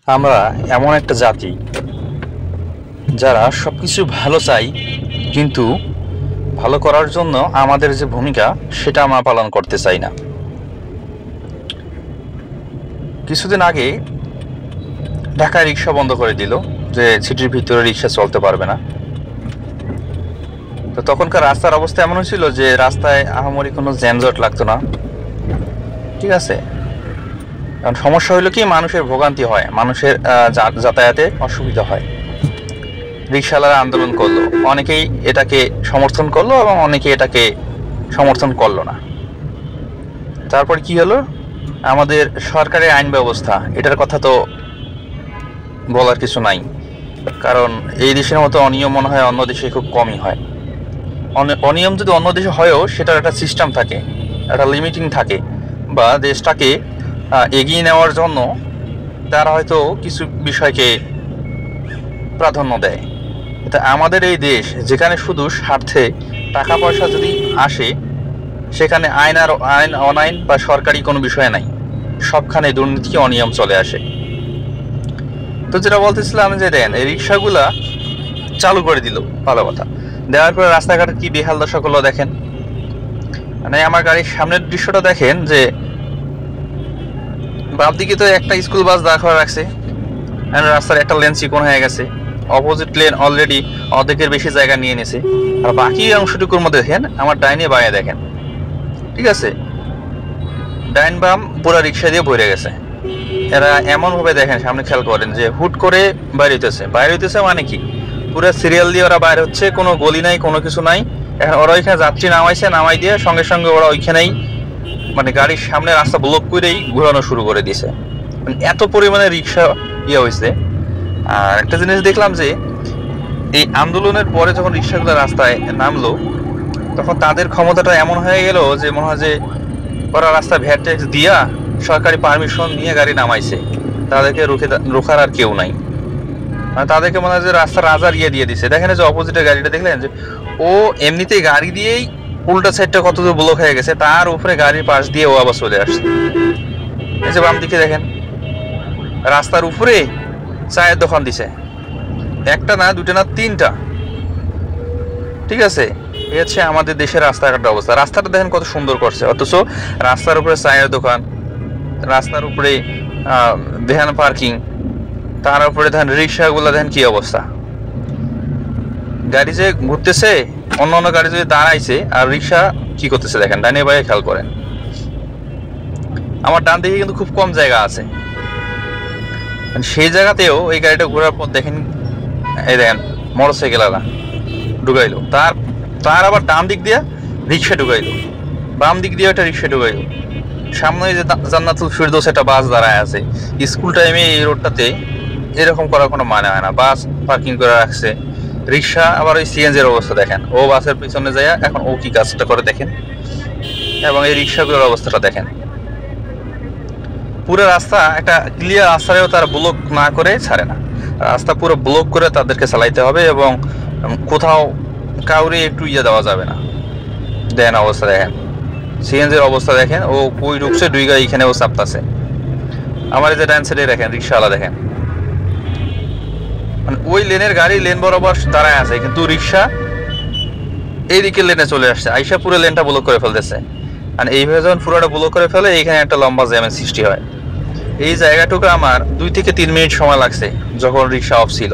আমরা এমন একটা জাতি যারা সবকিছু ভালো চাই, কিন্তু ভালো করার জন্য আমাদের যে ভূমিকা সেটা আমরা পালন করতে চাই না। কিছুদিন আগে ঢাকায় রিক্সা বন্ধ করে দিল, যে সিটির ভিতরে রিক্সা চলতে পারবে না। তো তখনকার রাস্তার অবস্থা এমন হয়েছিল যে রাস্তায় আহামরি কোনো জ্যামজট লাগতো না। ঠিক আছে, কারণ সমস্যা হলো কি, মানুষের ভোগান্তি হয়, মানুষের যাতায়াতে অসুবিধা হয়। রিক্সাওয়ালারা আন্দোলন করলো, অনেকেই এটাকে সমর্থন করলো এবং অনেকে এটাকে সমর্থন করলো না। তারপর কি হলো, আমাদের সরকারের আইন ব্যবস্থা, এটার কথা তো বলার কিছু নাই। কারণ এই দেশের মতো অনিয়ম মনে হয় অন্য দেশে খুব কমই হয়। অনিয়ম যদি অন্য দেশে হয়ও সেটার একটা সিস্টেম থাকে, একটা লিমিটিং থাকে, বা দেশটাকে এগিয়ে নেওয়ার জন্য তারা হয়তো কিছু বিষয়কে প্রাধান্য দেয়। এটা আমাদের এই দেশ, যেখানে শুধু স্বার্থে টাকা পয়সা যদি আসে, সেখানে আইন অনাইন বা সরকারি কোনো বিষয় নাই, সবখানে দুর্নীতি অনিয়ম চলে আসে। তো যেটা বলতেছিলাম, যে দেন এই রিক্সাগুলা চালু করে দিল, ভালো কথা। দেওয়ার পরে রাস্তাঘাটে কি বেহাল দশা করলো দেখেন। মানে আমার গাড়ির সামনের দৃশ্যটা দেখেন, যে বাম দিকে তো একটা স্কুল বাস দাঁড় করা রাখছে, রাস্তার একটা লেন চিকন হয়ে গেছে, অপোজিট লেন অলরেডি অর্ধেকের বেশি জায়গা নিয়ে নিয়েছে। আর বাকি অংশটুকুর মধ্যে দেখেন আমার ডাইনে বাঁয়ে দেখেন, ঠিক আছে, ডাইন বাম পুরা রিক্সা দিয়ে ভরে গেছে। এরা এমন ভাবে দেখেন, সামনে খেয়াল করেন, যে হুট করে বাইরে হইতেছে মানে কি, পুরো সিরিয়াল দিয়ে ওরা বাইরে হচ্ছে, কোনো গলি নাই, কোনো কিছু নাই। এখন ওরা ওইখানে যাত্রী নামাই দিয়ে সঙ্গে সঙ্গে ওরা ওইখানেই মানে গাড়ির সামনে রাস্তা ব্লক করেই ঘোরানো শুরু করে দিছে। মানে এত পরিমাণে রিক্সা হয়েছে। আর একটা জিনিস দেখলাম, যে এই আন্দোলনের পরে যখন রিক্সাগুলো রাস্তায় নামলো, তখন তাদের ক্ষমতাটা এমন হয়ে গেল যে মনে হয় যে ওরা রাস্তায় ভ্যাট ট্যাক্স দিয়া সরকারি পারমিশন নিয়ে গাড়ি নামাইছে, তাদেরকে রোখার আর কেউ নাই। তাদেরকে মনে হয় যে রাস্তা রাজার দিয়ে দিছে। দেখেন যে অপোজিটের গাড়িটা দেখলেন, যে ও এমনিতেই গাড়ি দিয়েই উল্টা সাইডটা কতদূর ব্লক হয়ে গেছে, তার উপরে গাড়ির পাশ দিয়ে ও আবার চলে আসছে। এই যে বাম দিকে দেখেন, রাস্তার উপরে চায়ের দোকান দিছে, একটা না, দুটো না, তিনটা। ঠিক আছে, এই হচ্ছে আমাদের দেশের রাস্তাঘাটের অবস্থা। রাস্তাটা দেখেন কত সুন্দর করছে, অথচ রাস্তার উপরে চায়ের দোকান, রাস্তার উপরে ভ্যান পার্কিং, তার উপরে দেখেন রিক্সাগুলো, দেখেন কি অবস্থা। গাড়ি যে ঘুরতেছে, অন্য গাড়ি যদি দাঁড়াইছে, আর রিক্সা কি করতেছে দেখেন, ডানে বাইরে খেয়াল করেন। আমার ডান দিকে কিন্তু খুব কম জায়গা আছে, সেই জায়গাতেও এই গাড়িটা ঘোরার পর দেখেন, এই দেখেন মোটরসাইকেল আলা ঢুকাইলো, তার আবার ডান দিক দিয়ে রিক্সা ঢুকাইলো, বাম দিক দিয়ে একটা রিক্সা ঢুকাইলো। সামনে যে জান্নাতুল ফিরদৌস একটা বাস দাঁড়ায় আছে, স্কুল টাইমে এই রোডটাতে এরকম করার কোনো মানে হয় না। বাস পার্কিং করে রাখছে, রিক্সা আবার ওই সিএনজির অবস্থা দেখেন, ও বাসের পিছনে যায়, এখন ও কি কাজটা করে দেখেন, এবং এই রিক্সাগুলোর অবস্থাটা দেখেন। পুরো রাস্তা একটা ক্লিয়ার রাস্তায়ও তারা ব্লক না করে ছাড়ে না, রাস্তা পুরো ব্লক করে তাদেরকে চালাইতে হবে, এবং কোথাও কাউরে একটু দেওয়া যাবে না। দেখেন অবস্থা দেখেন, সিএনজির অবস্থা দেখেন, ও কই ঢুকছে, দুই গাড়ি এখানে ও চাপতাছে। আমার এই যে ডান সাইডে দেখেন রিক্সাওয়ালা দেখেন, মানে ওই লেনের গাড়ি লেন বরাবর দাঁড়ায় আছে, কিন্তু রিক্সা এই দিকের লেনে চলে আসছে, আইসা পুরো লেনটা ব্লক করে ফেলতেছে। আর এইভাবে যখন পুরোটা ব্লক করে ফেলে, এইখানে একটা লম্বা জ্যামের সৃষ্টি হয়। এই জায়গাটুকু আমার 2 থেকে 3 মিনিট সময় লাগছে, যখন রিক্সা অফ ছিল,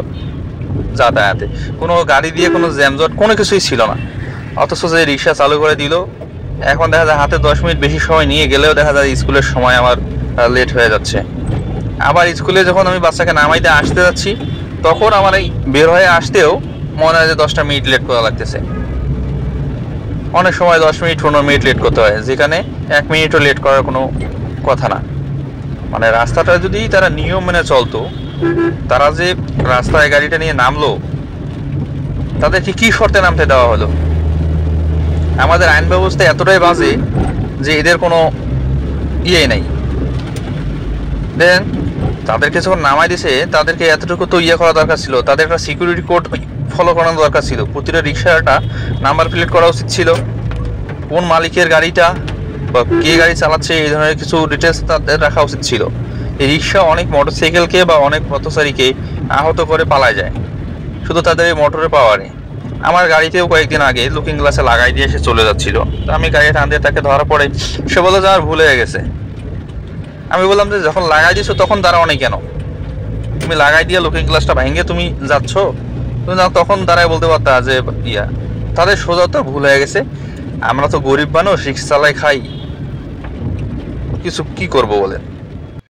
যাতায়াতে কোনো গাড়ি দিয়ে কোনো জ্যামজট কোনো কিছুই ছিল না। অথচ যে রিক্সা চালু করে দিল, এখন দেখা যায় হাতে 10 মিনিট বেশি সময় নিয়ে গেলেও দেখা যায় স্কুলের সময় আমার লেট হয়ে যাচ্ছে। আবার স্কুলে যখন আমি বাচ্চাকে নামাইতে আসতে যাচ্ছি, তখন আমার এই বের হয়ে আসতেও মনে হয় যে 10টা মিনিট লেট করা লাগতেছে। অনেক সময় 10 মিনিট 15 মিনিট লেট করতে হয়, যেখানে 1 মিনিটও লেট করার কোনো কথা না। মানে রাস্তাটা যদি তারা নিয়ম মেনে চলতো, তারা যে রাস্তায় গাড়িটা নিয়ে নামলো, তাদেরকে কি শর্তে নামতে দেওয়া হলো? আমাদের আইন ব্যবস্থা এতটাই বাজে যে এদের কোনো নাই। দেন তাদেরকে যখন নামাই দিছে, তাদেরকে এতটুকু তো করা দরকার ছিল, তাদের একটা সিকিউরিটি কোড ফলো করানো দরকার ছিল। প্রতিটা রিক্সাটা নাম্বার প্লেট করা উচিত ছিল, কোন মালিকের গাড়িটা বা কে গাড়ি চালাচ্ছে, এই ধরনের কিছু ডিটেলস তাদের রাখা উচিত ছিল। এই রিক্সা অনেক মোটরসাইকেলকে বা অনেক পথচারীকে আহত করে পালায় যায় শুধু তাদের এই মোটরের পাওয়ারে। আমার গাড়িতেও কয়েকদিন আগে লুকিং গ্লাসে লাগাই দিয়ে সে চলে যাচ্ছিল, তো আমি গাড়ি টান দিয়ে তাকে ধরা পড়ে। সে বলে যে আমার ভুল হয়ে গেছে। আমি বললাম যে যখন লাগাই দিছো তখন দাঁড়াও নাই কেন? তুমি লাগাই দিয়ে লুকিং গ্লাসটা ভেঙে তুমি যাচ্ছ, তুমি তখন দাঁড়ায় বলতে পারতা যে ইয়া। তাদের সোজা তো ভুল হয়ে গেছে। আমরা তো গরিব মানুষ, রিক্সা চালাই খাই, কিছু কি করবো বলেন।